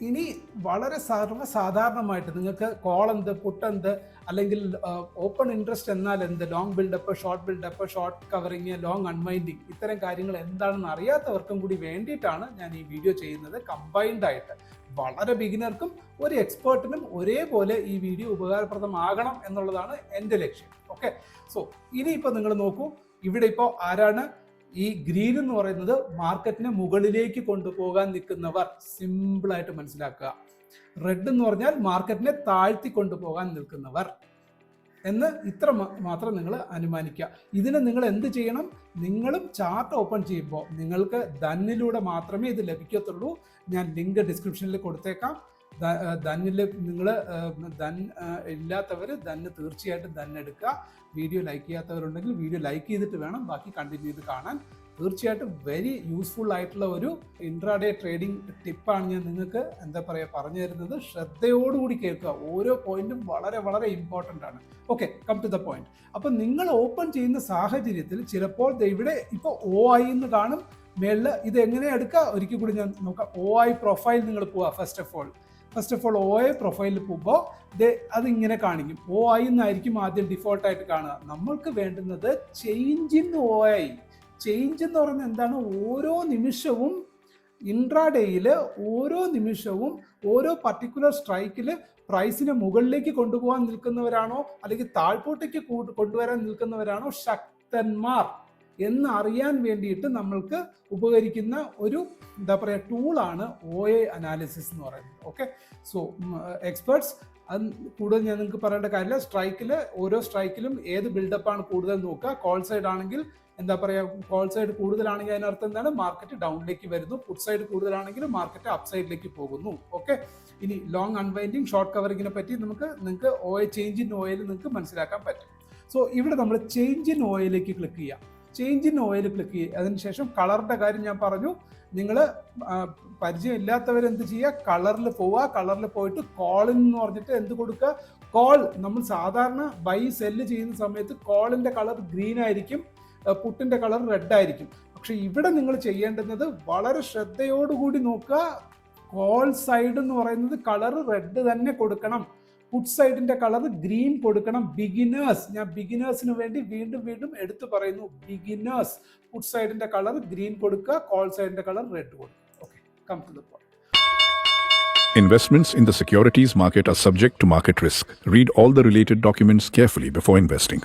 ഇനി വളരെ സർവ്വസാധാരണമായിട്ട് നിങ്ങൾക്ക് കോൾ എന്ത്, പുട്ട് എന്ത്, അല്ലെങ്കിൽ ഓപ്പൺ ഇൻട്രസ്റ്റ് എന്നാൽ എന്ത്, long buildup, short covering, long unwinding, ഇത്തരം കാര്യങ്ങൾ എന്താണെന്ന് അറിയാത്തവർക്കും കൂടി വേണ്ടിയിട്ടാണ് ഞാൻ ഈ വീഡിയോ ചെയ്യുന്നത്. കമ്പൈൻഡ് ആയിട്ട് വളരെ ബിഗിനർക്കും ഒരു എക്സ്പേർട്ടിനും ഒരേപോലെ ഈ വീഡിയോ ഉപകാരപ്രദമാകണം എന്നുള്ളതാണ് എൻ്റെ ലക്ഷ്യം. ഓക്കെ, സോ ഇനിയിപ്പോൾ നിങ്ങൾ നോക്കൂ, ഇവിടെ ഇപ്പോൾ ആരാണ് ഈ ഗ്രീൻ എന്ന് പറയുന്നത്? മാർക്കറ്റിനെ മുകളിലേക്ക് കൊണ്ടുപോകാൻ നിൽക്കുന്നവർ. സിമ്പിളായിട്ട് മനസ്സിലാക്കുക. റെഡ് എന്ന് പറഞ്ഞാൽ മാർക്കറ്റിനെ താഴ്ത്തി കൊണ്ടുപോകാൻ നിൽക്കുന്നവർ എന്ന് ഇത്ര മാത്രം നിങ്ങൾ അനുമാനിക്കുക. ഇതിന് നിങ്ങൾ എന്ത് ചെയ്യണം? നിങ്ങളും ചാർട്ട് ഓപ്പൺ ചെയ്യുമ്പോൾ നിങ്ങൾക്ക് ധന്നിലൂടെ മാത്രമേ ഇത് ലഭിക്കത്തുള്ളൂ. ഞാൻ ലിങ്ക് ഡിസ്ക്രിപ്ഷനിൽ കൊടുത്തേക്കാം. ധന്നിൽ നിങ്ങൾ ഇല്ലാത്തവർ ധന്ന് തീർച്ചയായിട്ടും ധന്നെടുക്കുക. വീഡിയോ ലൈക്ക് ചെയ്യാത്തവരുണ്ടെങ്കിൽ വീഡിയോ ലൈക്ക് ചെയ്തിട്ട് വേണം ബാക്കി കണ്ടിന്യൂ ചെയ്ത് കാണാൻ. തീർച്ചയായിട്ടും വെരി യൂസ്ഫുൾ ആയിട്ടുള്ള ഒരു ഇൻട്രാഡേ ട്രേഡിംഗ് ടിപ്പാണ് ഞാൻ നിങ്ങൾക്ക് പറഞ്ഞു തരുന്നത്. ശ്രദ്ധയോടുകൂടി കേൾക്കുക. ഓരോ പോയിന്റും വളരെ വളരെ ഇമ്പോർട്ടൻ്റ് ആണ്. Okay, come to the point. അപ്പം നിങ്ങൾ ഓപ്പൺ ചെയ്യുന്ന സാഹചര്യത്തിൽ ചിലപ്പോൾ ഇവിടെ ഇപ്പോൾ OI എന്ന് കാണും മേളിൽ. ഇത് എങ്ങനെ എടുക്കുക? ഒരിക്കൽ കൂടി ഞാൻ നോക്കാം. OI പ്രൊഫൈൽ നിങ്ങൾ പോവുക. ഫസ്റ്റ് ഓഫ് ഓൾ OI പ്രൊഫൈലിൽ പോകുമ്പോൾ അതിങ്ങനെ കാണിക്കും. OI എന്നായിരിക്കും ആദ്യം ഡിഫോൾട്ടായിട്ട് കാണുക. നമ്മൾക്ക് വേണ്ടുന്നത് ചേഞ്ച് ഇൻ OI. ചേഞ്ച് എന്ന് പറയുന്നത് എന്താണ്? ഓരോ നിമിഷവും ഇൻട്രാഡേയിൽ ഓരോ നിമിഷവും ഓരോ പർട്ടിക്കുലർ സ്ട്രൈക്കിൽ പ്രൈസിനെ മുകളിലേക്ക് കൊണ്ടുപോകാൻ നിൽക്കുന്നവരാണോ അല്ലെങ്കിൽ താഴ്പോട്ടേക്ക് കൊണ്ടുവരാൻ നിൽക്കുന്നവരാണോ ശക്തന്മാർ എന്ന് അറിയാൻ വേണ്ടിയിട്ട് നമ്മൾക്ക് ഉപകരിക്കുന്ന ഒരു ടൂളാണ് OI അനാലിസിസ് എന്ന് പറയുന്നത്. ഓക്കെ, സോ എക്സ്പേർട്സ് അത് കൂടുതൽ ഞാൻ നിങ്ങൾക്ക് പറയേണ്ട കാര്യമില്ല. ഓരോ സ്ട്രൈക്കിലും ഏത് ബിൽഡപ്പാണ് കൂടുതൽ നോക്കുക. കോൾ സൈഡ് ആണെങ്കിൽ കോൾ സൈഡ് കൂടുതലാണെങ്കിൽ അതിനർത്ഥം എന്താണ്? മാർക്കറ്റ് ഡൗണിലേക്ക് വരുന്നു. പുട്ട് സൈഡ് കൂടുതലാണെങ്കിൽ മാർക്കറ്റ് അപ്പ് സൈഡിലേക്ക് പോകുന്നു. ഓക്കെ, ഇനി ലോങ് അൺവൈൻഡിങ്, ഷോർട്ട് കവറിങ്ങിനെ പറ്റി നിങ്ങൾക്ക് ചേഞ്ച് ഇൻ OIയിൽ നിങ്ങൾക്ക് മനസ്സിലാക്കാൻ പറ്റും. സോ ഇവിടെ നമ്മൾ ചേഞ്ച് ഇൻ OIയിലേക്ക് ക്ലിക്ക് ചെയ്യാം. ചേഞ്ച് ഇൻ OIയിൽ ക്ലിക്ക് ചെയ്യുക. അതിനുശേഷം കളറിൻ്റെ കാര്യം ഞാൻ പറഞ്ഞു. നിങ്ങൾ പരിചയമില്ലാത്തവർ എന്ത് ചെയ്യുക? കളറിൽ പോവുക. കളറിൽ പോയിട്ട് കോളിൻ എന്ന് പറഞ്ഞിട്ട് എന്ത് കൊടുക്കുക? കോൾ. നമ്മൾ സാധാരണ ബൈ സെല്ല് ചെയ്യുന്ന സമയത്ത് കോളിൻ്റെ കളർ ഗ്രീൻ ആയിരിക്കും, പുട്ടിൻ്റെ കളർ റെഡ് ആയിരിക്കും. പക്ഷെ ഇവിടെ നിങ്ങൾ ചെയ്യേണ്ടുന്നത് വളരെ ശ്രദ്ധയോടുകൂടി നോക്കുക. കോൾ സൈഡ് എന്ന് പറയുന്നത് കളർ റെഡ് തന്നെ കൊടുക്കണം. പുട്ട് സൈഡിന്റെ കളർ ഗ്രീൻ കൊടുക്കണം. ഞാൻ ബിഗിനേഴ്സിന് വേണ്ടി വീണ്ടും എടുത്തു പറയുന്നു. ബിഗിനേഴ്സ് പുട്ട് സൈഡിന്റെ കളർ ഗ്രീൻ കൊടുക്കുക, കോൾ സൈഡിന്റെ കളർ റെഡ് കൊടുക്കുക. Okay, come to the point. Investments in the securities market are subject to market risk. Read all the related documents carefully before investing.